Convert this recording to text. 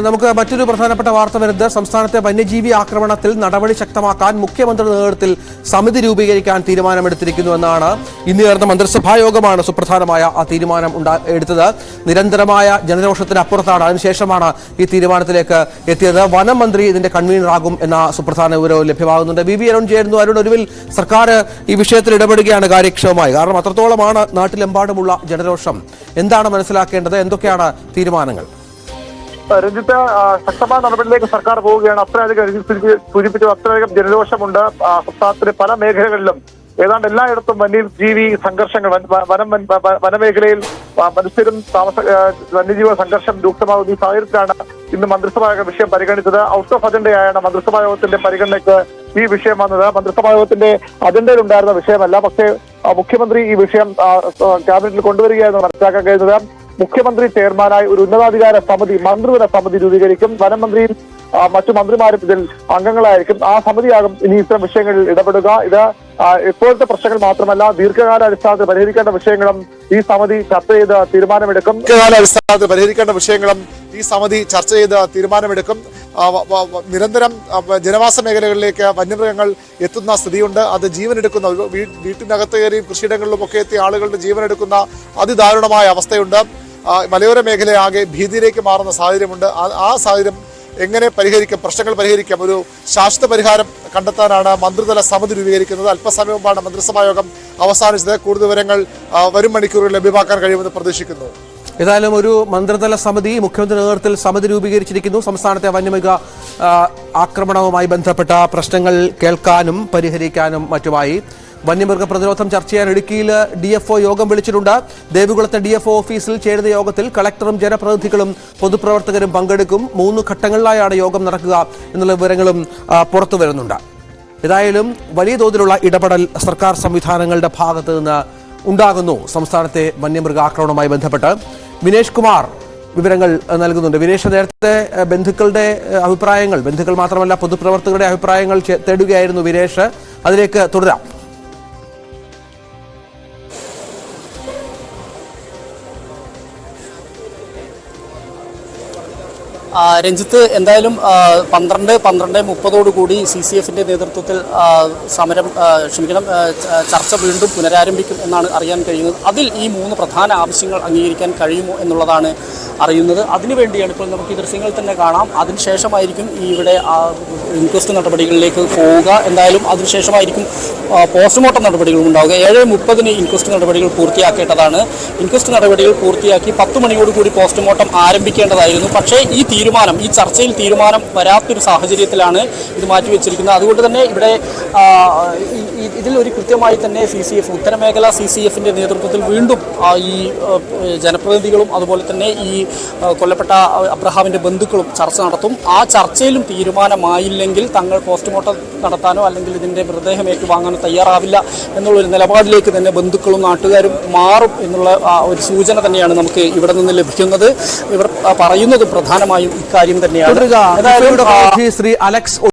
നമുക്ക് മറ്റൊരു പ്രധാനപ്പെട്ട വാർത്ത വരുന്നത് സംസ്ഥാനത്തെ വന്യജീവി ആക്രമണത്തിൽ നടപടി ശക്തമാക്കാൻ മുഖ്യമന്ത്രി നേതൃത്വത്തിൽ സമിതി രൂപീകരിക്കാൻ തീരുമാനമെടുത്തിരിക്കുന്നു എന്നാണ്. ഇന്ന് ചേർന്ന മന്ത്രിസഭാ യോഗമാണ് സുപ്രധാനമായ ആ തീരുമാനം എടുത്തത്. നിരന്തരമായ ജനരോഷത്തിന് അപ്പുറത്താണ്, അതിനുശേഷമാണ് ഈ തീരുമാനത്തിലേക്ക് എത്തിയത്. വനം മന്ത്രി ഇതിന്റെ കൺവീനറാകും എന്ന സുപ്രധാന വിവരവും ലഭ്യമാകുന്നുണ്ട്. വി അരുൺ ചേരുന്നു. അരുൺ, ഒടുവിൽ സർക്കാർ ഈ വിഷയത്തിൽ ഇടപെടുകയാണ് കാര്യക്ഷമമായി, കാരണം അത്രത്തോളമാണ് നാട്ടിലെമ്പാടുമുള്ള ജനരോഷം. എന്താണ് മനസ്സിലാക്കേണ്ടത്, എന്തൊക്കെയാണ് തീരുമാനങ്ങൾ? രഞ്ജിത്ത്, ശക്തമായ നടപടിയിലേക്ക് സർക്കാർ പോവുകയാണ്. അത്രയധികം സൂചിപ്പിച്ചു, അത്രയധികം ജനരോഷമുണ്ട് സംസ്ഥാനത്തിന്റെ പല മേഖലകളിലും. ഏതാണ്ട് എല്ലായിടത്തും വന്യജീവി സംഘർഷങ്ങൾ, വനമേഖലയിൽ മനുഷ്യരും വന്യജീവി സംഘർഷം രൂക്ഷമാകുന്ന ഈ സാഹചര്യത്തിലാണ് ഇന്ന് മന്ത്രിസഭാ വിഷയം പരിഗണിച്ചത്. ഔട്ട് ഓഫ് അജണ്ടയായാണ് മന്ത്രിസഭാ യോഗത്തിന്റെ പരിഗണനയ്ക്ക് ഈ വിഷയം വന്നത്. മന്ത്രിസഭാ യോഗത്തിന്റെ അജണ്ടയിൽ ഉണ്ടായിരുന്ന വിഷയമല്ല, പക്ഷേ മുഖ്യമന്ത്രി ഈ വിഷയം ക്യാബിനറ്റിൽ കൊണ്ടുവരികയായിരുന്നു മനസ്സിലാക്കാൻ കഴിയുന്നത്. മുഖ്യമന്ത്രി ചെയർമാനായി ഒരു ഉന്നതാധികാര സമിതി, മന്ത്രിതല സമിതി രൂപീകരിക്കും. വനം മന്ത്രിയും മറ്റു മന്ത്രിമാരും ഇതിൽ അംഗങ്ങളായിരിക്കും. ആ സമിതിയാകും ഇനി ഇത്തരം വിഷയങ്ങളിൽ ഇടപെടുക. ഇത് ഇപ്പോഴത്തെ പ്രശ്നങ്ങൾ മാത്രമല്ല, ദീർഘകാല അടിസ്ഥാനത്തിൽ പരിഹരിക്കേണ്ട വിഷയങ്ങളും ഈ സമിതി ചർച്ച ചെയ്ത് തീരുമാനമെടുക്കും. നിരന്തരം ജനവാസ മേഖലകളിലേക്ക് വന്യമൃഗങ്ങൾ എത്തുന്ന സ്ഥിതിയുണ്ട്. അത് ജീവനെടുക്കുന്ന, വീട്ടിനകത്ത് കയറിയും കൃഷിയിടങ്ങളിലും ഒക്കെ എത്തിയ ആളുകളുടെ ജീവനെടുക്കുന്ന അതിദാരുണമായ അവസ്ഥയുണ്ട്. മലയോര മേഖലയാകെ ഭീതിയിലേക്ക് മാറുന്ന സാഹചര്യമുണ്ട്. ആ സാഹചര്യം എങ്ങനെ പരിഹരിക്കാം, പ്രശ്നങ്ങൾ പരിഹരിക്കാം, ഒരു ശാശ്വത പരിഹാരം കണ്ടെത്താനാണ് മന്ത്രിതല സമിതി രൂപീകരിക്കുന്നത്. അല്പസമയം മുമ്പാണ് മന്ത്രിസഭാ യോഗം അവസാനിച്ചത്. കൂടുതൽ വിവരങ്ങൾ വരും മണിക്കൂറുകളിൽ ലഭ്യമാക്കാൻ കഴിയുമെന്ന് പ്രതീക്ഷിക്കുന്നു. ഏതായാലും ഒരു മന്ത്രിതല സമിതി, മുഖ്യമന്ത്രി നേതൃത്വത്തിൽ സമിതി രൂപീകരിച്ചിരിക്കുന്നു. സംസ്ഥാനത്തെ വന്യമൃഗ ആക്രമണവുമായി ബന്ധപ്പെട്ട പ്രശ്നങ്ങൾ കേൾക്കാനും പരിഹരിക്കാനും മറ്റുമായി. വന്യമൃഗ പ്രതിരോധം ചർച്ച ചെയ്യാൻ ഇടുക്കിയിൽ DFO യോഗം വിളിച്ചിട്ടുണ്ട്. ദേവികുളത്തെ DFO ഓഫീസിൽ ചേരുന്ന യോഗത്തിൽ കളക്ടറും ജനപ്രതിനിധികളും പൊതുപ്രവർത്തകരും പങ്കെടുക്കും. 3 ഘട്ടങ്ങളിലായാണ് യോഗം നടക്കുക എന്നുള്ള വിവരങ്ങളും പുറത്തു വരുന്നുണ്ട്. ഏതായാലും വലിയ തോതിലുള്ള ഇടപെടൽ സർക്കാർ സംവിധാനങ്ങളുടെ ഭാഗത്ത് നിന്ന് ഉണ്ടാകുന്നു സംസ്ഥാനത്തെ വന്യമൃഗ ആക്രമണവുമായി ബന്ധപ്പെട്ട്. വിനേഷ് കുമാർ വിവരങ്ങൾ നൽകുന്നുണ്ട്. വിനേഷ്, നേരത്തെ ബന്ധുക്കളുടെ അഭിപ്രായങ്ങൾ, ബന്ധുക്കൾ മാത്രമല്ല പൊതുപ്രവർത്തകരുടെ അഭിപ്രായങ്ങൾ തേടുകയായിരുന്നു വിനേഷ്. അതിലേക്ക് തുടരാം. രഞ്ജിത്ത്, എന്തായാലും 12:30 CCFിന്റെ നേതൃത്വത്തിൽ ചർച്ച വീണ്ടും പുനരാരംഭിക്കും എന്നാണ് അറിയാൻ കഴിയുന്നത്. അതിൽ ഈ 3 പ്രധാന ആവശ്യങ്ങൾ അംഗീകരിക്കാൻ കഴിയുമോ എന്നുള്ളതാണ് അറിയുന്നത്. അതിനുവേണ്ടിയാണ് ഇപ്പോൾ നമുക്ക് ഈ ദൃശ്യങ്ങൾ തന്നെ കാണാം. അതിനുശേഷമായിരിക്കും ഇവിടെ ഇൻക്വസ്റ്റ് നടപടികളിലേക്ക് പോവുക. എന്തായാലും അതിനുശേഷമായിരിക്കും പോസ്റ്റ്മോർട്ടം നടപടികൾ ഉണ്ടാവുക. 7:30 ഇൻക്വസ്റ്റ് നടപടികൾ പൂർത്തിയാക്കേണ്ടതാണ്. ഇൻക്വസ്റ്റ് നടപടികൾ പൂർത്തിയാക്കി 10 മണിയോടുകൂടി പോസ്റ്റ്മോർട്ടം ആരംഭിക്കേണ്ടതായിരുന്നു. പക്ഷേ ഈ ചർച്ചയിൽ തീരുമാനം വരാത്തൊരു സാഹചര്യത്തിലാണ് ഇത് മാറ്റിവെച്ചിരിക്കുന്നത്. അതുകൊണ്ട് തന്നെ ഇവിടെ ഇതിലൊരു കൃത്യമായി തന്നെ CCF, ഉത്തരമേഖല CCFിന്റെ നേതൃത്വത്തിൽ വീണ്ടും ഈ ജനപ്രതിനിധികളും അതുപോലെ തന്നെ ഈ കൊല്ലപ്പെട്ട അബ്രഹാമിന്റെ ബന്ധുക്കളും ചർച്ച നടത്തും. ആ ചർച്ചയിലും തീരുമാനമായില്ലെങ്കിൽ തങ്ങൾ പോസ്റ്റ്മോർട്ടം നടത്താനോ അല്ലെങ്കിൽ ഇതിന്റെ മൃതദേഹം ഏറ്റുവാങ്ങാനോ തയ്യാറാവില്ല എന്നുള്ളൊരു നിലപാടിലേക്ക് തന്നെ ബന്ധുക്കളും നാട്ടുകാരും മാറും എന്നുള്ള ഒരു സൂചന തന്നെയാണ് നമുക്ക് ഇവിടെ നിന്ന് ലഭിക്കുന്നത്. ഇവർ പറയുന്നത് പ്രധാനമായും ഇക്കാര്യം തന്നെയാണ്. ശ്രീ അലക്സ്